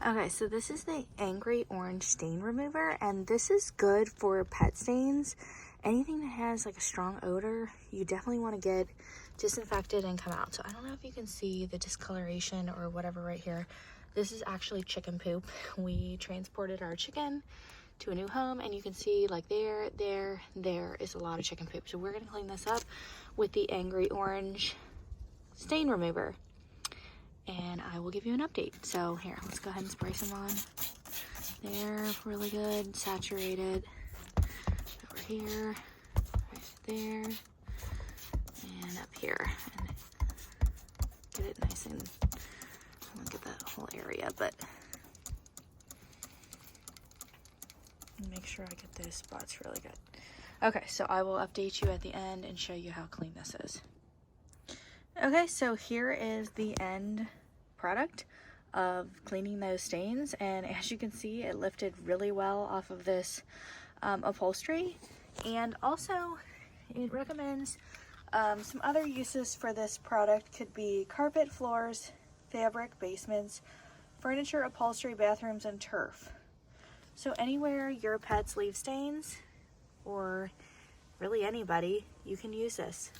Okay, so this is the Angry Orange Stain Remover, and this is good for pet stains. Anything that has like a strong odor, you definitely want to get disinfected and come out. So I don't know if you can see the discoloration or whatever right here. This is actually chicken poop. We transported our chicken to a new home, and you can see like there is a lot of chicken poop. So we're gonna clean this up with the Angry Orange Stain Remover, and I will give you an update. So here, let's go ahead and spray some on. There, really good, saturated. Over here, right there, and up here. And get it nice and, I won't get that whole area, but make sure I get those spots really good. Okay, so I will update you at the end and show you how clean this is. Okay, so here is the end product of cleaning those stains, and as you can see, it lifted really well off of this upholstery. And also it recommends some other uses for this product. Could be carpet, floors, fabric, basements, furniture, upholstery, bathrooms, and turf. So anywhere your pets leave stains, or really anybody, you can use this.